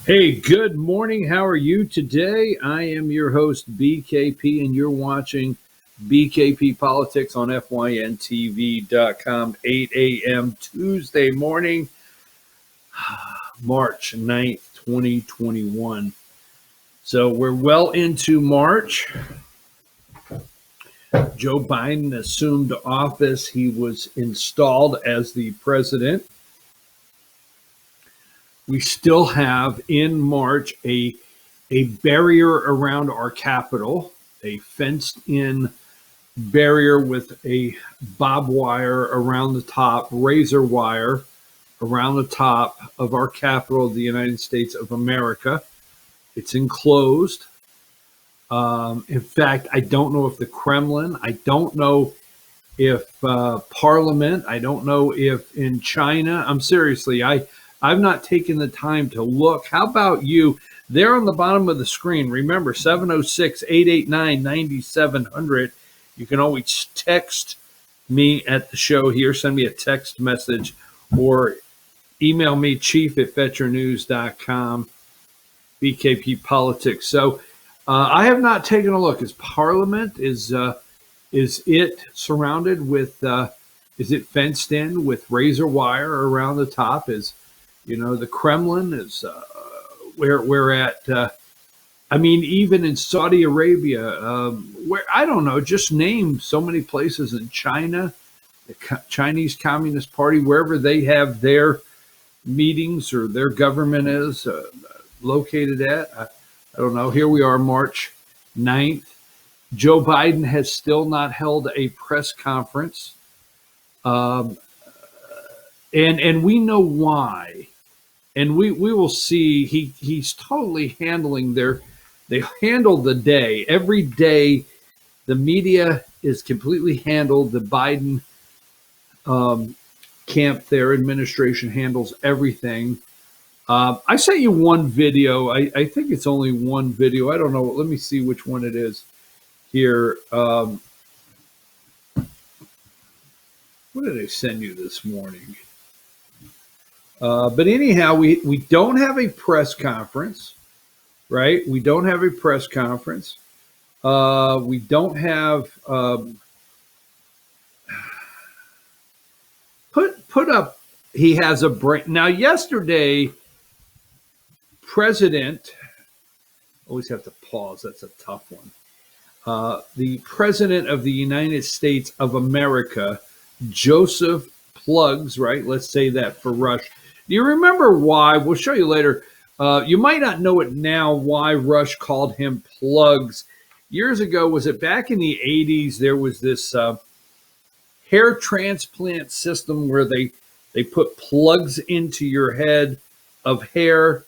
Hey, good morning. How are you today? I am your host, BKP, and you're watching BKP Politics on FYNTV.com, 8 a.m. Tuesday morning, March 9th, 2021. So we're well into March. Joe Biden assumed office. He was installed as the president. We still have in March a barrier around our Capitol, a fenced-in barrier with a barbed wire around the top, razor wire around the top of our Capitol of the United States of America. It's enclosed. In fact, I don't know if the Kremlin, I don't know if Parliament, I don't know if in China. I've not taken the time to look. How about you? There on the bottom of the screen, remember 706-889-9700. You can always text me at the show here. Send me a text message or email me, chief@veterannews.com, BKP Politics. So I have not taken a look. Is Parliament, is it surrounded with, is it fenced in with razor wire around the top? The Kremlin is where we're at. Even in Saudi Arabia, where I don't know, just name so many places in China, the Chinese Communist Party, wherever they have their meetings or their government is located at. I don't know. Here we are, March 9th. Joe Biden has still not held a press conference. And we know why. And we will see he's totally handling they handled the day. Every day the media is completely handled. The Biden camp, their administration handles everything. I sent you one video. I think it's only one video. I don't know. Let me see which one it is here. What did I send you this morning? But anyhow, we don't have a press conference, right? We don't have a press conference. We don't have put up. He has a break now. Yesterday, President. Always have to pause. That's a tough one. The President of the United States of America, Joseph Plugs, right? Let's say that for Rush. Do you remember why? We'll show you later. You might not know it now why Rush called him Plugs. Years ago, was it back in the 80s, there was this hair transplant system where they put plugs into your head of hair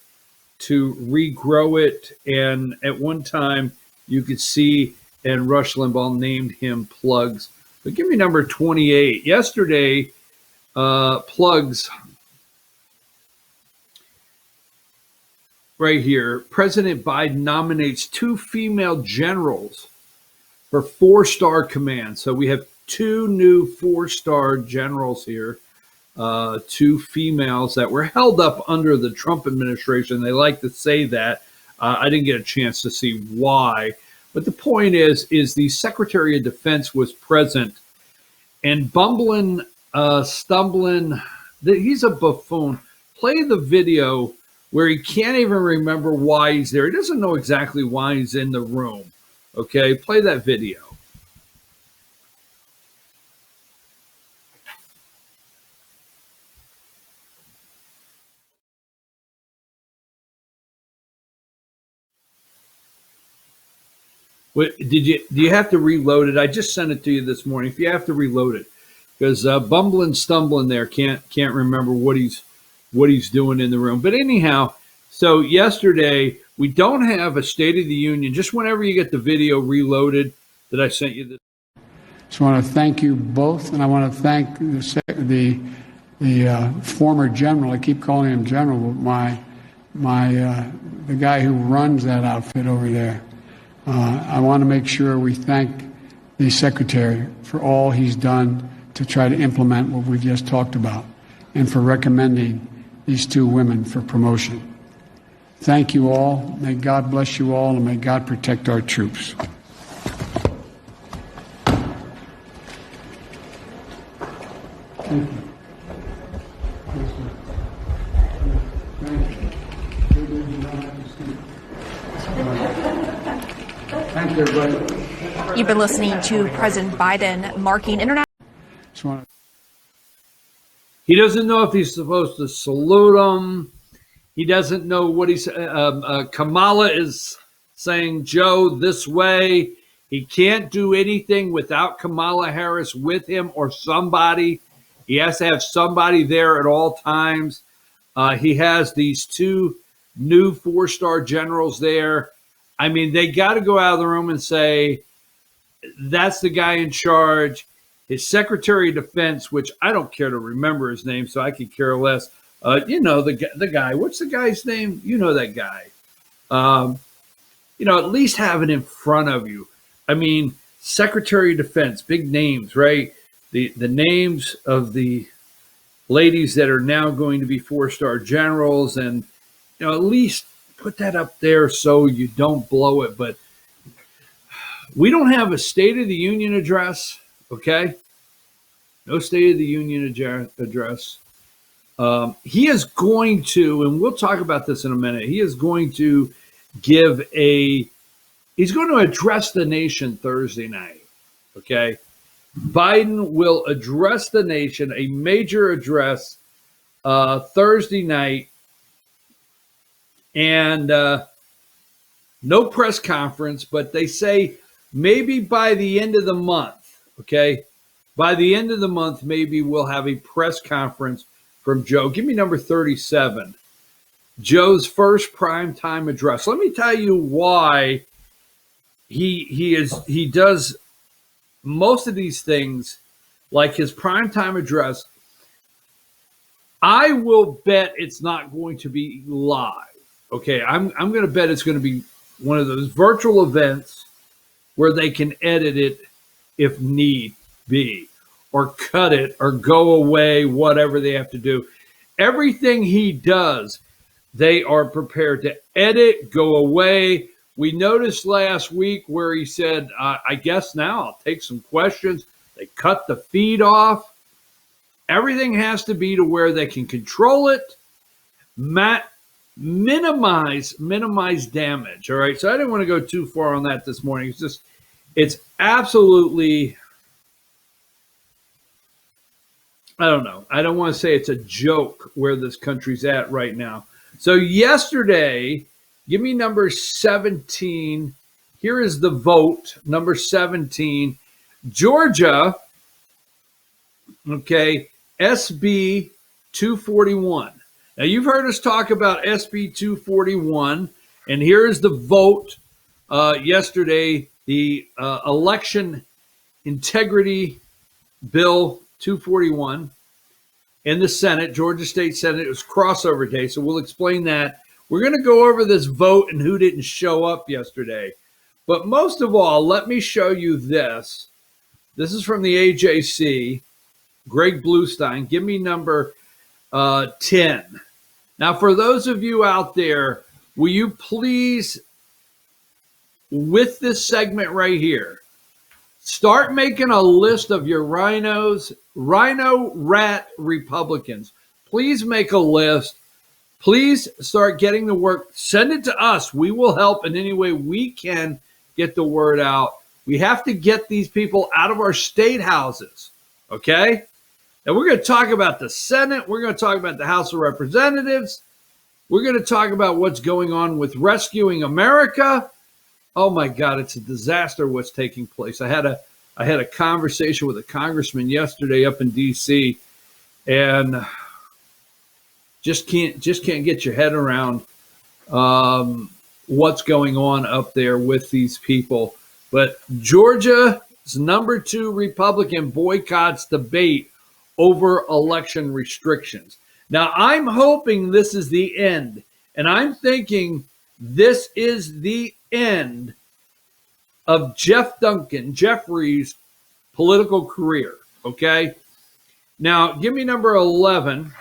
to regrow it. And at one time, you could see, and Rush Limbaugh named him Plugs. But give me number 28. Yesterday, Plugs, right here, President Biden nominates 2 female generals for 4-star command. So we have 2 new 4-star generals here, 2 females that were held up under the Trump administration. They like to say that. I didn't get a chance to see why. But the point is the Secretary of Defense was present and stumbling, he's a buffoon. Play the video where he can't even remember why he's there. He doesn't know exactly why he's in the room. Okay, play that video. Do you have to reload it? I just sent it to you this morning. If you have to reload it, because bumbling, stumbling there can't remember what he's doing in the room. But anyhow, so yesterday we don't have a State of the Union. Just whenever you get the video reloaded that I sent you this. So I want to thank you both, and I want to thank the former general. I keep calling him general, but the guy who runs that outfit over there. I want to make sure we thank the Secretary for all he's done to try to implement what we've just talked about, and for recommending these 2 women for promotion. Thank you all. May God bless you all, and may God protect our troops. Thank you. Thank you, everybody. You've been listening to President Biden marking international. He doesn't know if he's supposed to salute them. He doesn't know what he's. Kamala is saying, Joe, this way. He can't do anything without Kamala Harris with him or somebody. He has to have somebody there at all times. He has these two new 4-star generals there. I mean, they got to go out of the room and say, that's the guy in charge. His Secretary of Defense, which I don't care to remember his name, so I could care less. The guy. What's the guy's name? You know that guy. At least have it in front of you. I mean, Secretary of Defense, big names, right? The names of the ladies that are now going to be 4-star generals, and at least put that up there so you don't blow it. But we don't have a State of the Union address, okay? No State of the Union address. He is going to, and we'll talk about this in a minute, he is going to he's going to address the nation Thursday night, okay? Biden will address the nation, a major address Thursday night, and no press conference, but they say maybe by the end of the month, okay? By the end of the month, maybe we'll have a press conference from Joe. Give me number 37. Joe's first primetime address. Let me tell you why he does most of these things, like his primetime address. I will bet it's not going to be live. Okay, I'm going to bet it's going to be one of those virtual events where they can edit it if need be, or cut it, or go away, whatever they have to do. Everything he does, they are prepared to edit, go away. We noticed last week where he said, I guess now I'll take some questions. They cut the feed off. Everything has to be to where they can control it, minimize damage. All right. So I didn't want to go too far on that this morning. It's absolutely, I don't know. I don't want to say it's a joke where this country's at right now. So yesterday, give me number 17. Here is the vote, number 17. Georgia, okay, SB 241. Now, you've heard us talk about SB 241, and here is the vote yesterday, the Election Integrity Bill 241 in the Senate, Georgia State Senate. It was crossover day, so we'll explain that. We're going to go over this vote and who didn't show up yesterday. But most of all, let me show you this. This is from the AJC, Greg Bluestein. Give me number 10. Now, for those of you out there, will you please, with this segment right here, start making a list of your rhino rat Republicans. Please make a list. Please start getting the work. Send it to us. We will help in any way we can get the word out. We have to get these people out of our state houses, okay? And we're going to talk about the Senate. We're going to talk about the House of Representatives. We're going to talk about what's going on with Rescuing America. Oh, my God, it's a disaster what's taking place. I had a conversation with a congressman yesterday up in D.C., and just can't get your head around what's going on up there with these people. But Georgia's number 2 Republican boycotts debate over election restrictions. Now, I'm hoping this is the end, and I'm thinking this is the end of Jeffrey's political career, okay? Now, give me number 11.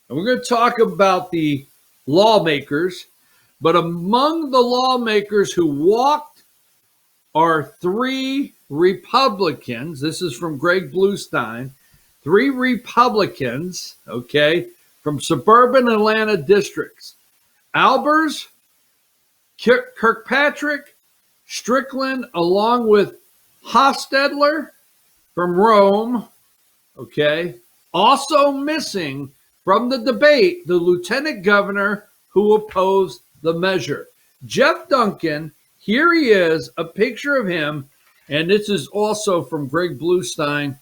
And we're going to talk about the lawmakers, but among the lawmakers who walked are 3 Republicans. This is from Greg Bluestein. 3 Republicans, okay, from suburban Atlanta districts. Albers, Kirkpatrick, Strickland, along with Hostetler from Rome, okay. Also missing from the debate, the lieutenant governor who opposed the measure. Jeff Duncan, here he is, a picture of him, and this is also from Greg Bluestein,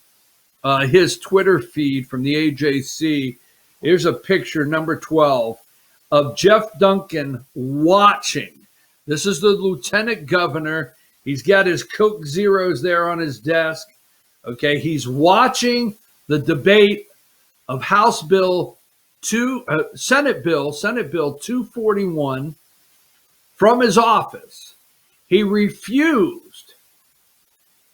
his Twitter feed from the AJC. Here's a picture, number 12, of Jeff Duncan watching. This is the lieutenant governor. He's got his Coke Zeros there on his desk. Okay, he's watching the debate of House Bill 2, Senate Bill 241 from his office. He refused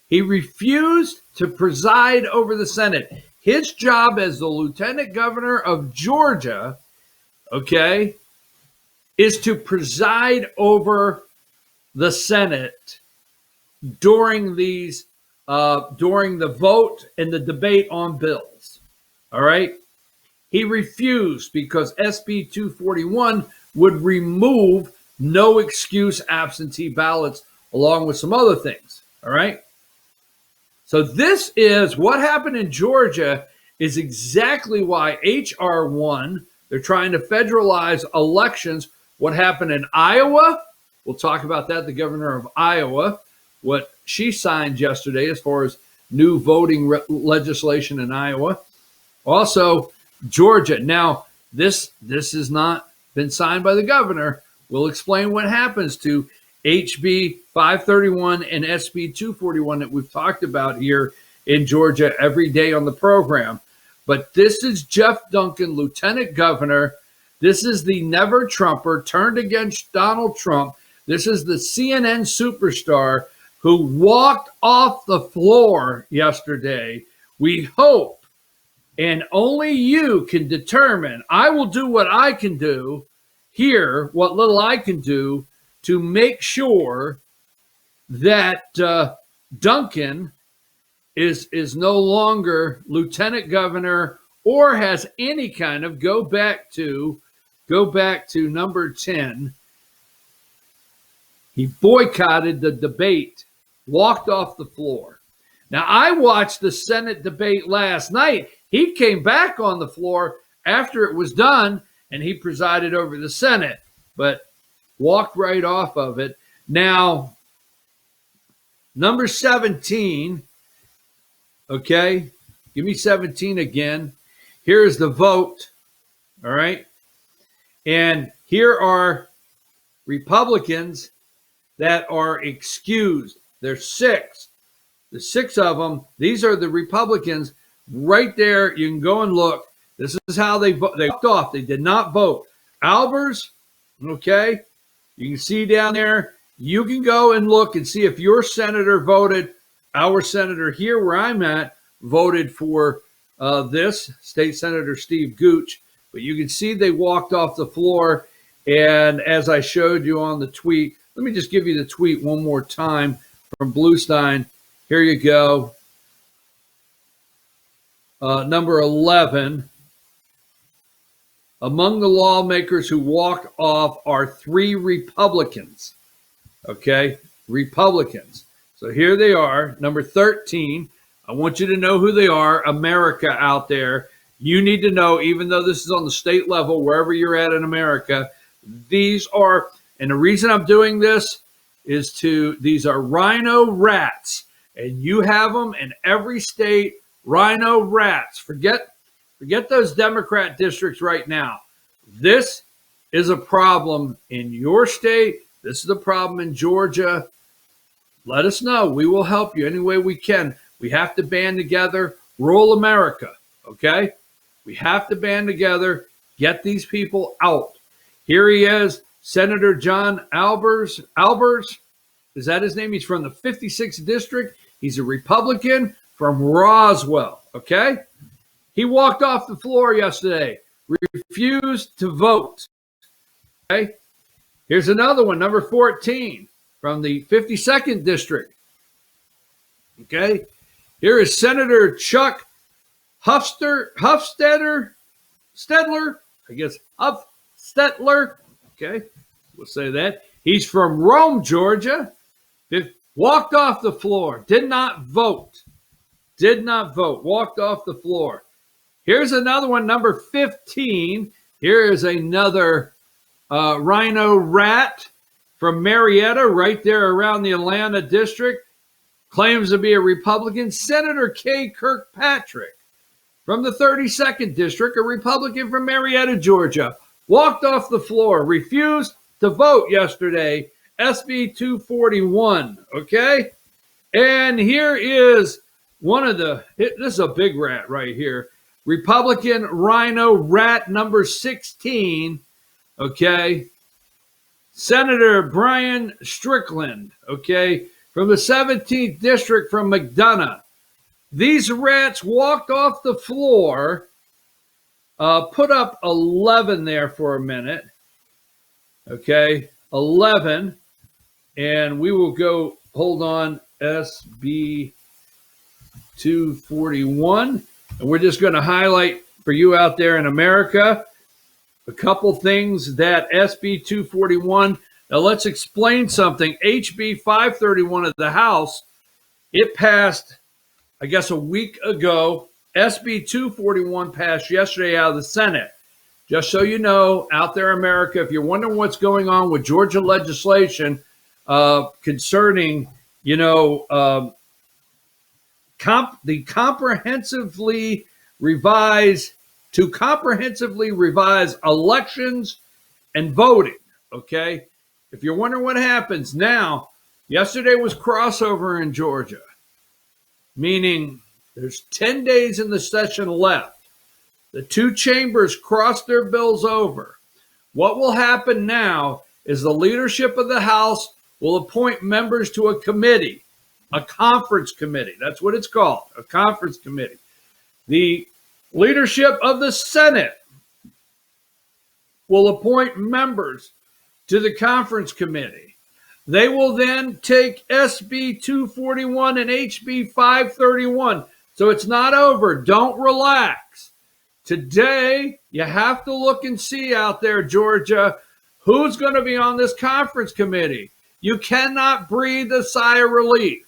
to preside over the Senate. His job as the lieutenant governor of Georgia, okay, is to preside over the Senate during these during the vote and the debate on bills. All right. He refused because SB 241 would remove no excuse absentee ballots along with some other things. All right. So this is what happened in Georgia is exactly why HR 1, they're trying to federalize elections. What happened in Iowa? We'll talk about that. The governor of Iowa, what she signed yesterday as far as new voting legislation in Iowa. Also, Georgia. Now, this has not been signed by the governor. We'll explain what happens to HB 531 and SB 241 that we've talked about here in Georgia every day on the program. But this is Jeff Duncan, lieutenant governor. This is the never Trumper turned against Donald Trump. This is the CNN superstar who walked off the floor yesterday. We hope, and only you can determine, I will do what I can do here, what little I can do to make sure that Duncan is no longer lieutenant governor or has any kind of go back to number 10. He boycotted the debate, walked off the floor. Now, I watched the Senate debate last night. He came back on the floor after it was done, and he presided over the Senate, but walked right off of it. Now, number 17, okay, give me 17 again. Here is the vote, all right? And here are Republicans that are excused. There's 6. The 6 of them, these are the Republicans right there. You can go and look. This is how they walked off. They did not vote. Albers, okay, you can see down there. You can go and look and see if your senator voted. Our senator here where I'm at voted for this, State Senator Steve Gooch. But you can see they walked off the floor. And as I showed you on the tweet, let me just give you the tweet one more time from Bluestein. Here you go. Number 11. Among the lawmakers who walked off are 3 Republicans. Okay, Republicans. So here they are. Number 13. I want you to know who they are. America out there. You need to know, even though this is on the state level, wherever you're at in America, these are, and the reason I'm doing this is these are rhino rats, and you have them in every state, rhino rats. Forget those Democrat districts right now. This is a problem in your state. This is a problem in Georgia. Let us know. We will help you any way we can. We have to band together, rural America, okay? We have to band together, get these people out. Here he is, Senator John Albers. Is that his name? He's from the 56th district. He's a Republican from Roswell, okay? He walked off the floor yesterday, refused to vote, Okay. Here's another one, number 14, from the 52nd District. Okay. Here is Senator Chuck Stedler, I guess Huffstetler. Okay. We'll say that. He's from Rome, Georgia. Walked off the floor. Did not vote. Walked off the floor. Here's another one, number 15. Here is another rhino rat from Marietta, right there around the Atlanta district. Claims to be a Republican. Senator Kay Kirkpatrick from the 32nd district, a Republican from Marietta, Georgia. Walked off the floor. Refused to vote yesterday. SB 241. Okay? And here is this is a big rat right here. Republican Rhino Rat number 16, okay? Senator Brian Strickland, okay, from the 17th District from McDonough. These rats walked off the floor, put up 11 there for a minute, okay, 11, and we will go, hold on, SB 241. And we're just going to highlight for you out there in America a couple things that SB 241. Now let's explain something. HB 531 of the House, it passed, I guess, a week ago. SB 241 passed yesterday out of the Senate. Just so you know, out there in America, if you're wondering what's going on with Georgia legislation concerning, comprehensively revise elections and voting. Okay. If you're wondering what happens now, yesterday was crossover in Georgia, meaning there's 10 days in the session left. The two chambers crossed their bills over. What will happen now is the leadership of the House will appoint members to a committee. A conference committee. That's what it's called, a conference committee. The leadership of the Senate will appoint members to the conference committee. They will then take SB 241 and HB 531. So it's not over. Don't relax. Today, you have to look and see out there, Georgia, who's going to be on this conference committee. You cannot breathe a sigh of relief.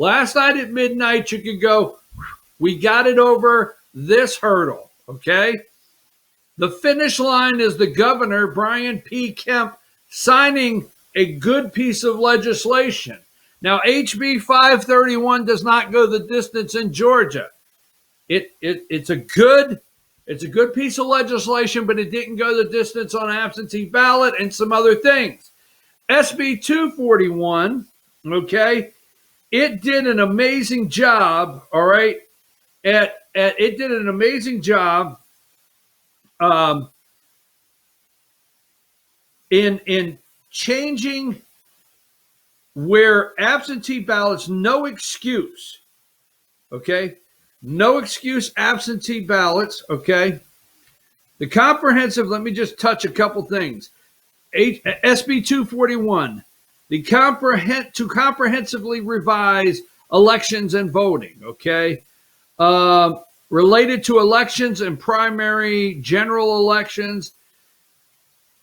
Last night at midnight, you could go, we got it over this hurdle, okay? The finish line is the governor, Brian P. Kemp, signing a good piece of legislation. Now, HB 531 does not go the distance in Georgia. It's a good piece of legislation, but it didn't go the distance on absentee ballot and some other things. SB 241, okay? It did an amazing job, all right? It did an amazing job in changing where absentee ballots, no excuse, okay? No excuse absentee ballots, okay? The comprehensive, let me just touch a couple things. SB 241. To comprehensively revise elections and voting, okay? Related to elections and primary general elections,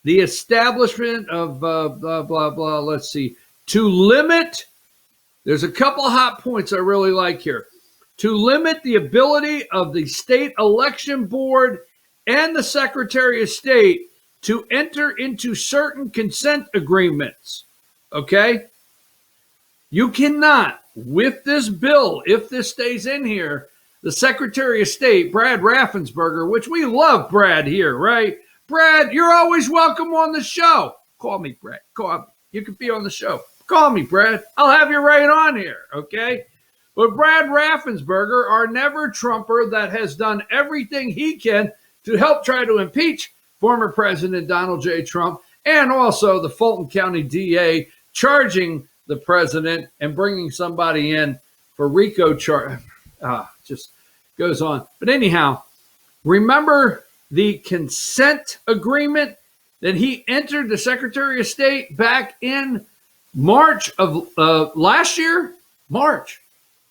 the establishment of blah, blah, blah, let's see. To limit, there's a couple hot points I really like here. To limit the ability of the state election board and the Secretary of State to enter into certain consent agreements. Okay? You cannot, with this bill, if this stays in here, the Secretary of State, Brad Raffensperger, which we love Brad here, right? Brad, you're always welcome on the show. Call me, Brad. Call me. You can be on the show. Call me, Brad. I'll have you right on here, okay? But Brad Raffensperger, our never Trumper that has done everything he can to help try to impeach former President Donald J. Trump, and also the Fulton County DA charging the president and bringing somebody in for RICO charge. Just goes on. But anyhow, remember the consent agreement? that he entered the Secretary of State back in March of last year? March.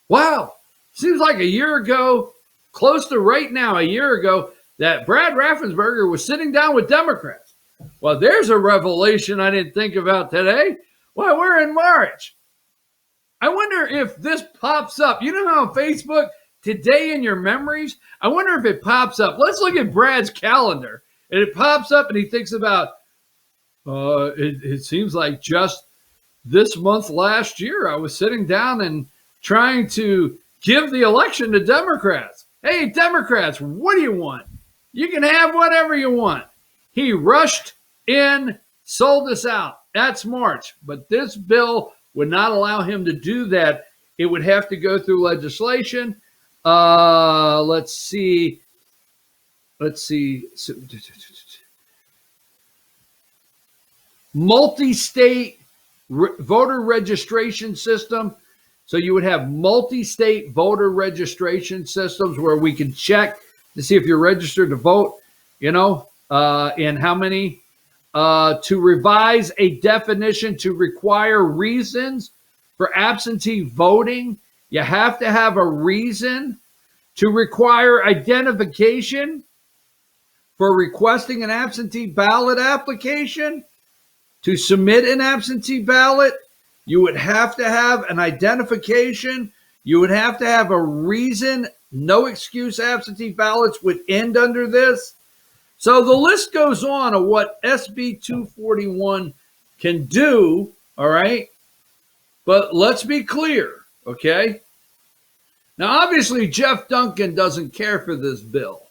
Wow. Seems like a year ago, close to right now, a year ago, that Brad Raffensperger was sitting down with Democrats. Well, there's a revelation I didn't think about today. Well, we're in March. I wonder if this pops up. You know how on Facebook, today in your memories, I wonder if it pops up. Let's look at Brad's calendar. And it pops up and he thinks about, it seems like just this month last year, I was sitting down and trying to give the election to Democrats. Hey, Democrats, what do you want? You can have whatever you want. He rushed in, sold us out. That's March. But this bill would not allow him to do that. It would have to go through legislation. Let's see. Multi-state voter registration system. So you would have multi-state voter registration systems where we can check to see if you're registered to vote, and how many. To revise a definition to require reasons for absentee voting. You have to have a reason. To require identification for requesting an absentee ballot application. To submit an absentee ballot, you would have to have an identification. You would have to have a reason. No excuse absentee ballots would end under this. So the list goes on of what SB 241 can do, all right? But let's be clear, okay? Now, obviously, Jeff Duncan doesn't care for this bill.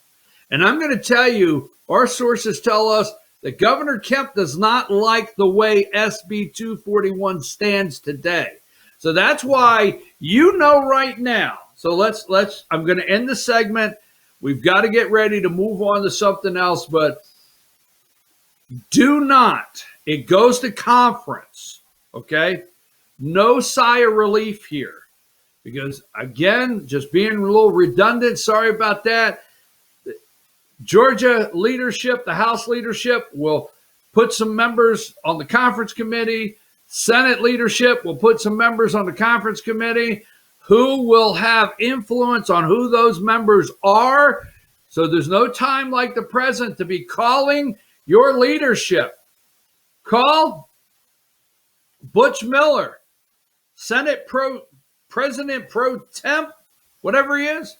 And I'm going to tell you, our sources tell us that Governor Kemp does not like the way SB 241 stands today. So that's why right now. So I'm going to end the segment. We've got to get ready to move on to something else, but do not. It goes to conference, okay? No sigh of relief here because, again, just being a little redundant, sorry about that. Georgia leadership, the House leadership will put some members on the conference committee. Senate leadership will put some members on the conference committee who will have influence on who those members are. So there's no time like the present to be calling your leadership. Call Butch Miller, President Pro Temp, whatever he is.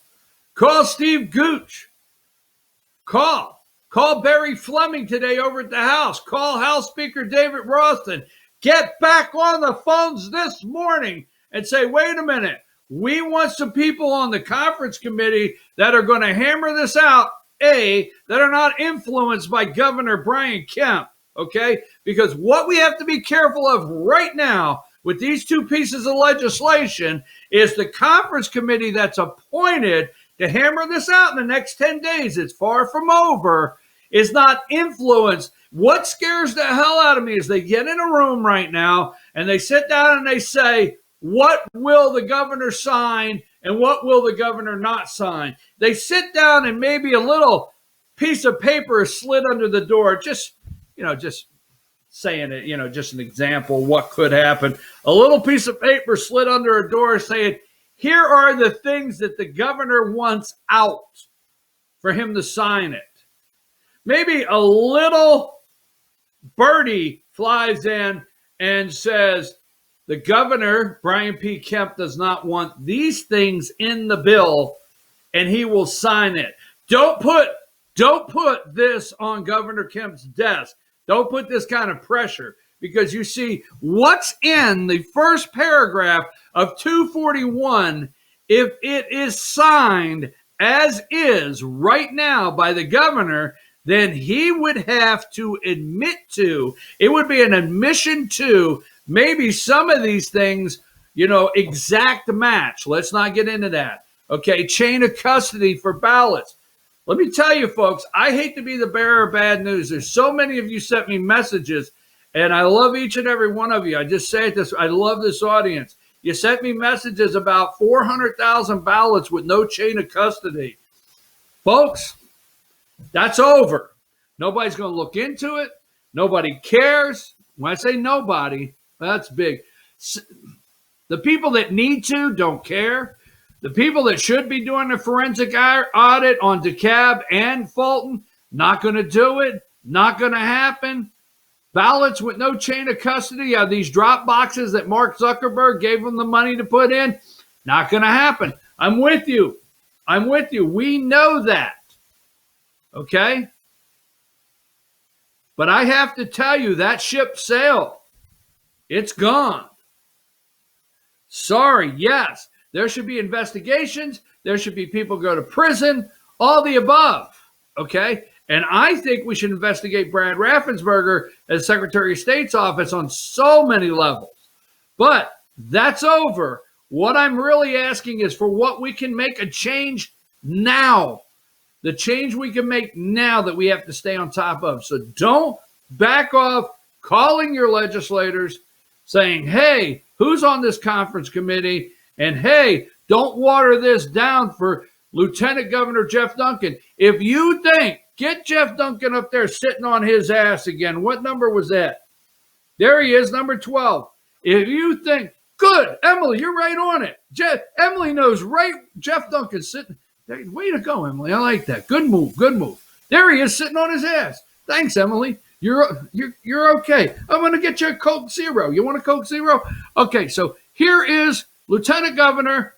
Call Steve Gooch. Call Barry Fleming today over at the House. Call House Speaker David Ralston. Get back on the phones this morning and say, wait a minute. We want some people on the conference committee that are going to hammer this out, that are not influenced by Governor Brian Kemp, okay? Because what we have to be careful of right now with these two pieces of legislation is the conference committee that's appointed to hammer this out in the next 10 days. It's far from over. Is not influenced. What scares the hell out of me is they get in a room right now and they sit down and they say, what will the governor sign and what will the governor not sign? They sit down and maybe a little piece of paper is slid under the door. Just saying it, just an example of what could happen. A little piece of paper slid under a door saying, here are the things that the governor wants out for him to sign it. Maybe a little birdie flies in and says, the governor, Brian P. Kemp, does not want these things in the bill, and he will sign it. Don't put this on Governor Kemp's desk. Don't put this kind of pressure, because you see what's in the first paragraph of 241, if it is signed as is right now by the governor, then he would have to admit to, it would be an admission to maybe some of these things, exact match. Let's not get into that. Okay, chain of custody for ballots. Let me tell you, folks, I hate to be the bearer of bad news. There's so many of you sent me messages, and I love each and every one of you. I just say this, I love this audience. You sent me messages about 400,000 ballots with no chain of custody. Folks, that's over. Nobody's going to look into it. Nobody cares. When I say nobody, that's big. The people that need to don't care. The people that should be doing a forensic audit on DeKalb and Fulton, not going to do it. Not going to happen. Ballots with no chain of custody are these drop boxes that Mark Zuckerberg gave them the money to put in. Not going to happen. I'm with you. I'm with you. We know that. Okay? But I have to tell you, that ship sailed. It's gone. Sorry, yes. There should be investigations. There should be people go to prison. All the above. Okay? And I think we should investigate Brad Raffensperger as Secretary of State's office on so many levels. But that's over. What I'm really asking is for what we can make a change now. The change we can make now that we have to stay on top of. So don't back off calling your legislators saying, hey, who's on this conference committee? And hey, don't water this down for Lieutenant Governor Jeff Duncan. If you think, get Jeff Duncan up there sitting on his ass again. What number was that? There he is, number 12. If you think, good, Emily, you're right on it. Emily knows right. Jeff Duncan sitting. Way to go, Emily. I like that. Good move. Good move. There he is sitting on his ass. Thanks, Emily. You're okay. I'm going to get you a Coke Zero. You want a Coke Zero? Okay, so here is Lieutenant Governor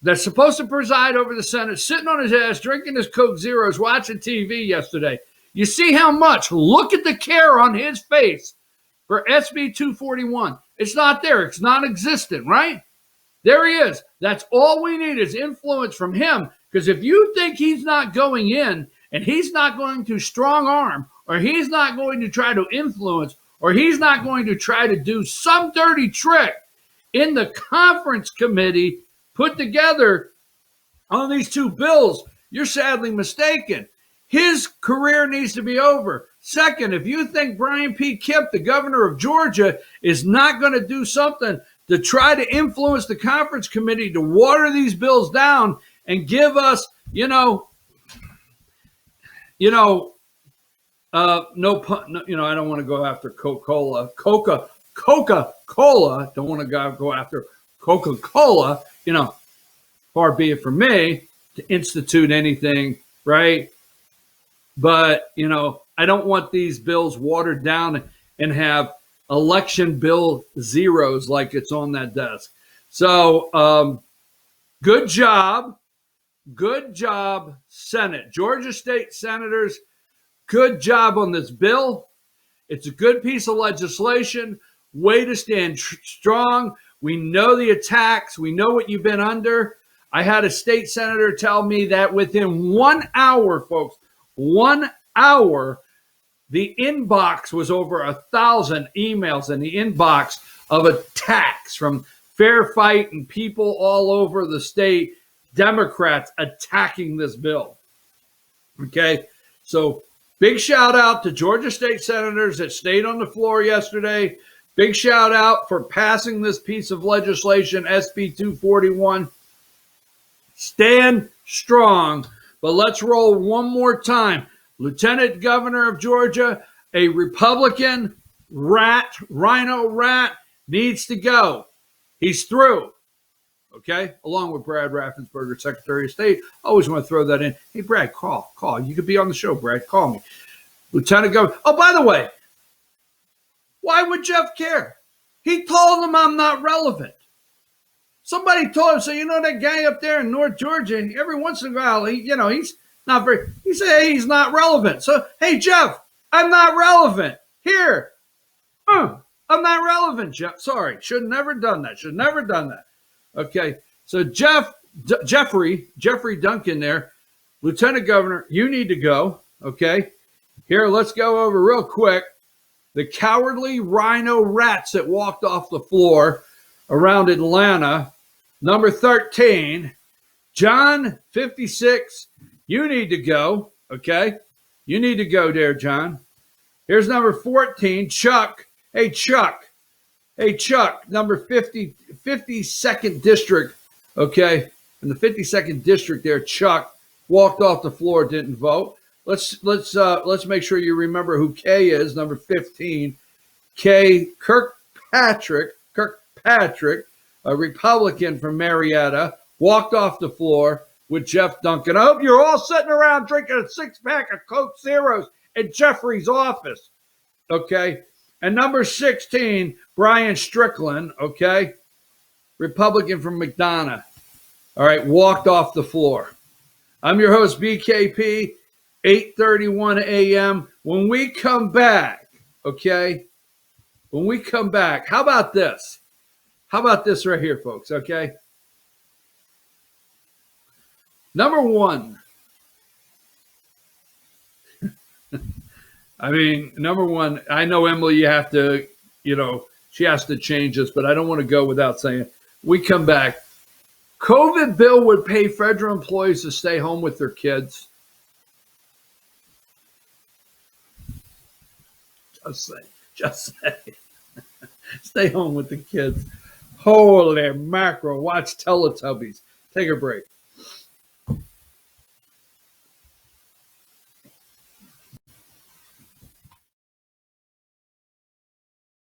that's supposed to preside over the Senate, sitting on his ass, drinking his Coke Zeros, watching TV yesterday. You see how much? Look at the care on his face for SB 241. It's not there. It's non-existent, right? There he is. That's all we need is influence from him. Because if you think he's not going in and he's not going to strong arm, or he's not going to try to influence, or he's not going to try to do some dirty trick in the conference committee put together on these two bills, you're sadly mistaken. His career needs to be over. Second, if you think Brian P. Kemp, the governor of Georgia, is not going to do something to try to influence the conference committee to water these bills down and give us, I don't want to go after Coca-Cola. Coca-Cola, don't want to go after Coca-Cola, far be it from me to institute anything, right? But, I don't want these bills watered down and have election bill zeros like it's on that desk. So, good job, Senate. Georgia State Senators, good job on this bill. It's a good piece of legislation. Way to stand strong. We know the attacks. We know what you've been under. I had a state senator tell me that within 1 hour, folks, 1 hour, the inbox was over 1,000 emails in the inbox of attacks from Fair Fight and people all over the state, Democrats attacking this bill. Okay, so big shout out to Georgia State senators that stayed on the floor yesterday. Big shout out for passing this piece of legislation, SB 241. Stand strong, but let's roll one more time. Lieutenant Governor of Georgia, a Republican rat, rhino rat, needs to go. He's through. Okay, along with Brad Raffensperger, Secretary of State. I always want to throw that in. Hey, Brad, call. You could be on the show, Brad. Call me. Lieutenant Governor. Oh, by the way, why would Jeff care? He told him I'm not relevant. Somebody told him, so that guy up there in North Georgia, every once in a while, he's not very, he said, hey, he's not relevant. So, hey, Jeff, I'm not relevant. Here. I'm not relevant, Jeff. Sorry. Should have never done that. Okay. So Jeffrey Duncan there, Lieutenant Governor, you need to go. Okay. Here, let's go over real quick. The cowardly rhino rats that walked off the floor around Atlanta. Number 13, John 56. You need to go. Okay. You need to go there, John. Here's number 14, Chuck. Hey, Chuck, number 50, 52nd District, okay? In the 52nd District there, Chuck walked off the floor, didn't vote. let's make sure you remember who K is. Number 15, K Kirkpatrick, a Republican from Marietta, walked off the floor with Jeff Duncan. I hope you're all sitting around drinking a 6-pack of Coke Zeros in Jeffrey's office. Okay. And number 16, Brian Strickland, okay, Republican from McDonough, all right, walked off the floor. I'm your host, BKP, 8:31 a.m. When we come back, okay, when we come back, how about this? How about this right here, folks, okay? Number one, number one, I know, Emily, you have to, she has to change this, but I don't want to go without saying, we come back. COVID bill would pay federal employees to stay home with their kids. Just say. Stay home with the kids. Holy mackerel. Watch Teletubbies. Take a break.